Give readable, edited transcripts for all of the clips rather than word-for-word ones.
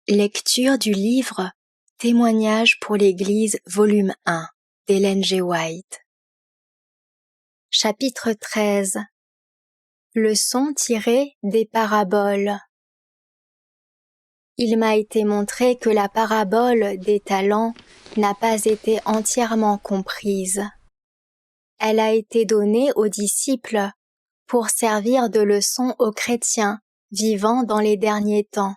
Lecture du livre Témoignages pour l'Église, volume 1, d'Ellen G. White. Chapitre 13. Leçons tirées des paraboles. Il m'a été montré que la parabole des talents n'a pas été entièrement comprise. Elle a été donnée aux disciples pour servir de leçon aux chrétiens vivant dans les derniers temps.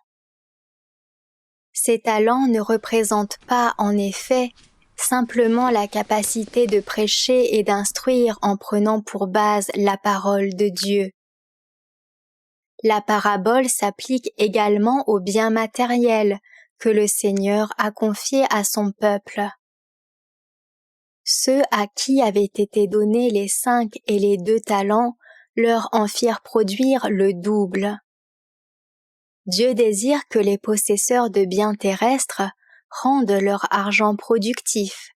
Ces talents ne représentent pas, en effet, simplement la capacité de prêcher et d'instruire en prenant pour base la parole de Dieu. La parabole s'applique également aux biens matériels que le Seigneur a confiés à son peuple. Ceux à qui avaient été donnés les 5 et les 2 talents leur en firent produire le double. Dieu désire que les possesseurs de biens terrestres rendent leur argent productif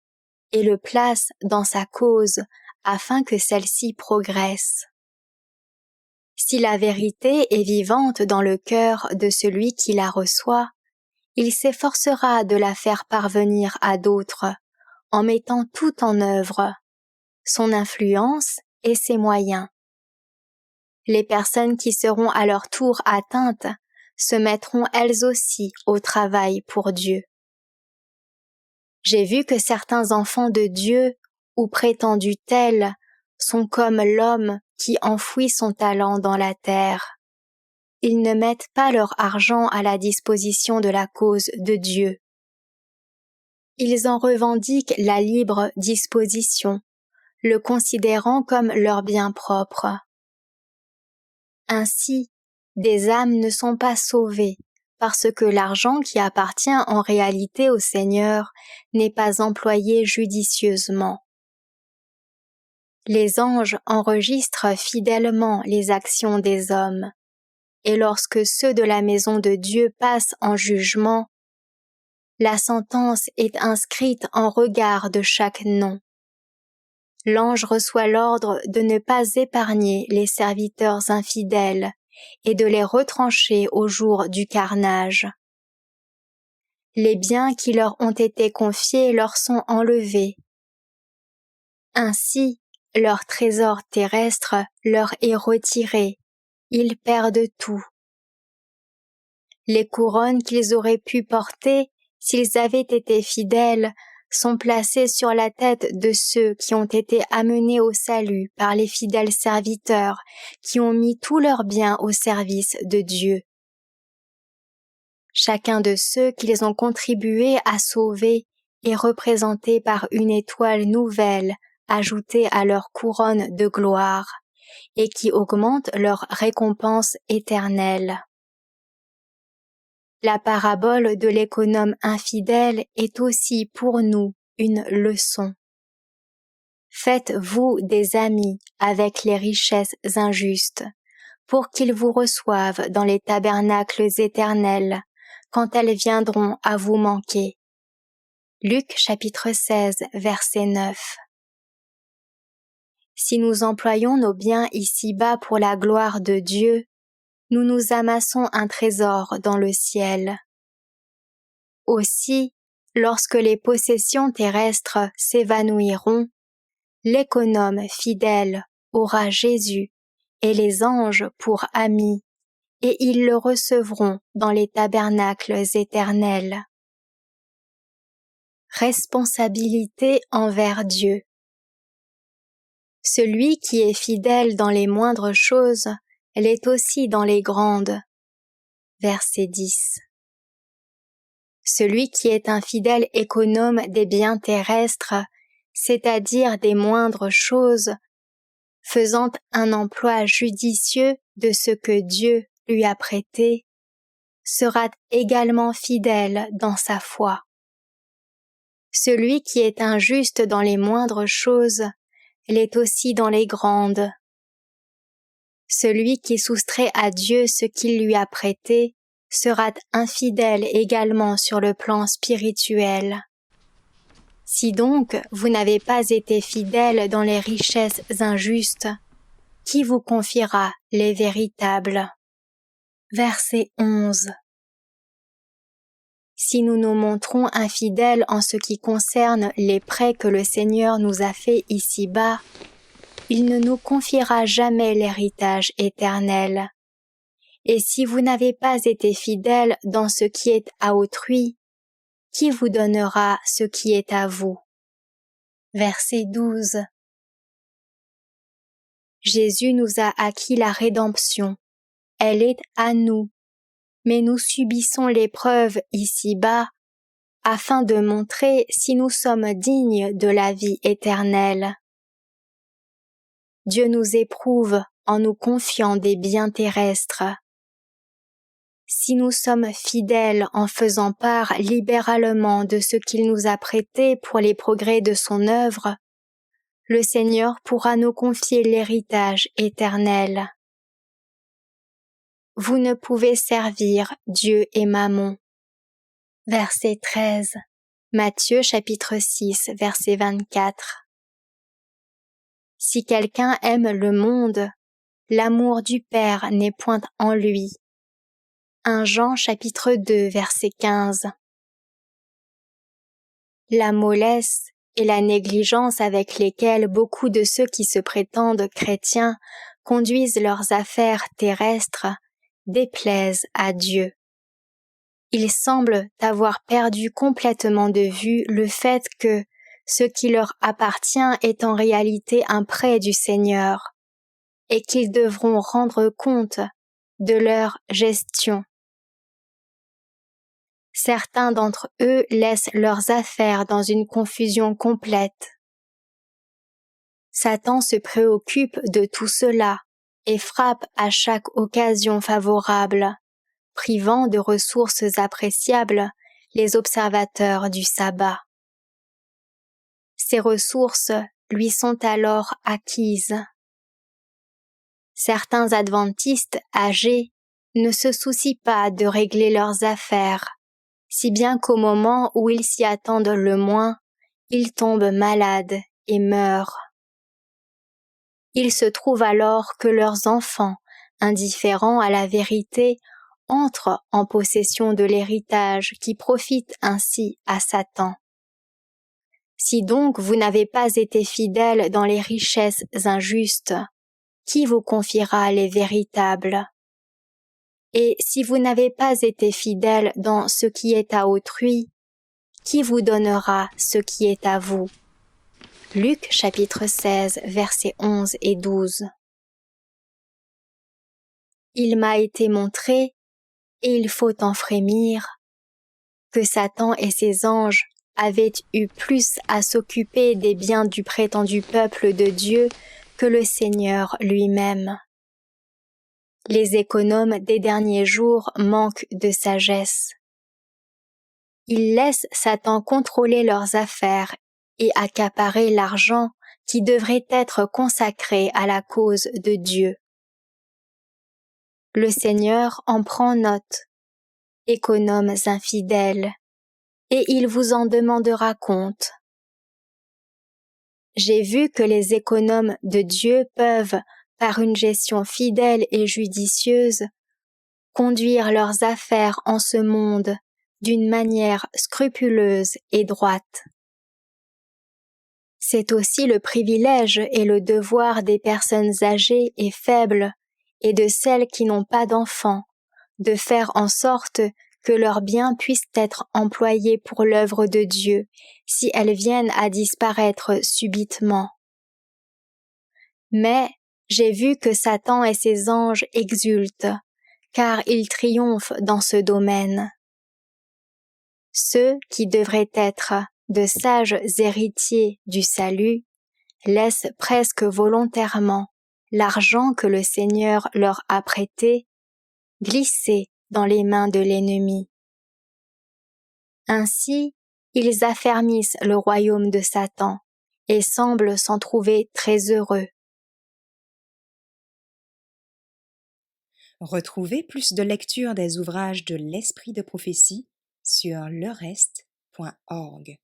et le placent dans sa cause afin que celle-ci progresse. Si la vérité est vivante dans le cœur de celui qui la reçoit, il s'efforcera de la faire parvenir à d'autres en mettant tout en œuvre, son influence et ses moyens. Les personnes qui seront à leur tour atteintes se mettront elles aussi au travail pour Dieu. J'ai vu que certains enfants de Dieu, ou prétendus tels, sont comme l'homme qui enfouit son talent dans la terre. Ils ne mettent pas leur argent à la disposition de la cause de Dieu. Ils en revendiquent la libre disposition, le considérant comme leur bien propre. Ainsi, des âmes ne sont pas sauvées parce que l'argent qui appartient en réalité au Seigneur n'est pas employé judicieusement. Les anges enregistrent fidèlement les actions des hommes, et lorsque ceux de la maison de Dieu passent en jugement, la sentence est inscrite en regard de chaque nom. L'ange reçoit l'ordre de ne pas épargner les serviteurs infidèles et de les retrancher au jour du carnage. Les biens qui leur ont été confiés leur sont enlevés. Ainsi, leur trésor terrestre leur est retiré. Ils perdent tout. Les couronnes qu'ils auraient pu porter s'ils avaient été fidèles sont placées sur la tête de ceux qui ont été amenés au salut par les fidèles serviteurs qui ont mis tous leurs biens au service de Dieu. Chacun de ceux qu'ils ont contribué à sauver est représenté par une étoile nouvelle ajoutée à leur couronne de gloire et qui augmente leur récompense éternelle. La parabole de l'économe infidèle est aussi pour nous une leçon. Faites-vous des amis avec les richesses injustes, pour qu'ils vous reçoivent dans les tabernacles éternels, quand elles viendront à vous manquer. Luc chapitre 16, verset 9. Si nous employons nos biens ici-bas pour la gloire de Dieu, nous nous amassons un trésor dans le ciel. Aussi, lorsque les possessions terrestres s'évanouiront, l'économe fidèle aura Jésus et les anges pour amis, et ils le recevront dans les tabernacles éternels. Responsabilité envers Dieu. Celui qui est fidèle dans les moindres choses l'est aussi dans les grandes. Verset 10. Celui qui est un fidèle économe des biens terrestres, c'est-à-dire des moindres choses, faisant un emploi judicieux de ce que Dieu lui a prêté, sera également fidèle dans sa foi. Celui qui est injuste dans les moindres choses l'est aussi dans les grandes. Celui qui soustrait à Dieu ce qu'il lui a prêté sera infidèle également sur le plan spirituel. Si donc vous n'avez pas été fidèle dans les richesses injustes, qui vous confiera les véritables? Verset 11. Si nous nous montrons infidèles en ce qui concerne les prêts que le Seigneur nous a faits ici-bas, il ne nous confiera jamais l'héritage éternel. Et si vous n'avez pas été fidèles dans ce qui est à autrui, qui vous donnera ce qui est à vous? Verset 12. Jésus nous a acquis la rédemption. Elle est à nous. Mais nous subissons l'épreuve ici-bas afin de montrer si nous sommes dignes de la vie éternelle. Dieu nous éprouve en nous confiant des biens terrestres. Si nous sommes fidèles en faisant part libéralement de ce qu'il nous a prêté pour les progrès de son œuvre, le Seigneur pourra nous confier l'héritage éternel. Vous ne pouvez servir Dieu et Mammon. Verset 13. Matthieu chapitre 6, verset 24. Si quelqu'un aime le monde, l'amour du Père n'est point en lui. 1 Jean chapitre 2, verset 15. La mollesse et la négligence avec lesquelles beaucoup de ceux qui se prétendent chrétiens conduisent leurs affaires terrestres déplaisent à Dieu. Ils semblent avoir perdu complètement de vue le fait que ce qui leur appartient est en réalité un prêt du Seigneur et qu'ils devront rendre compte de leur gestion. Certains d'entre eux laissent leurs affaires dans une confusion complète. Satan se préoccupe de tout cela et frappe à chaque occasion favorable, privant de ressources appréciables les observateurs du sabbat. Ces ressources lui sont alors acquises. Certains adventistes âgés ne se soucient pas de régler leurs affaires, si bien qu'au moment où ils s'y attendent le moins, ils tombent malades et meurent. Il se trouve alors que leurs enfants, indifférents à la vérité, entrent en possession de l'héritage qui profite ainsi à Satan. Si donc vous n'avez pas été fidèles dans les richesses injustes, qui vous confiera les véritables? Et si vous n'avez pas été fidèles dans ce qui est à autrui, qui vous donnera ce qui est à vous? Luc chapitre 16, versets 11 et 12. Il m'a été montré, et il faut en frémir, que Satan et ses anges avaient eu plus à s'occuper des biens du prétendu peuple de Dieu que le Seigneur lui-même. Les économes des derniers jours manquent de sagesse. Ils laissent Satan contrôler leurs affaires et accaparer l'argent qui devrait être consacré à la cause de Dieu. Le Seigneur en prend note, économes infidèles, et il vous en demandera compte. J'ai vu que les économes de Dieu peuvent, par une gestion fidèle et judicieuse, conduire leurs affaires en ce monde d'une manière scrupuleuse et droite. C'est aussi le privilège et le devoir des personnes âgées et faibles et de celles qui n'ont pas d'enfants, de faire en sorte que leurs biens puissent être employés pour l'œuvre de Dieu si elles viennent à disparaître subitement. Mais j'ai vu que Satan et ses anges exultent, car ils triomphent dans ce domaine. Ceux qui devraient être de sages héritiers du salut laissent presque volontairement l'argent que le Seigneur leur a prêté glisser dans les mains de l'ennemi. Ainsi, ils affermissent le royaume de Satan et semblent s'en trouver très heureux. Retrouvez plus de lectures des ouvrages de l'Esprit de prophétie sur lerest.org.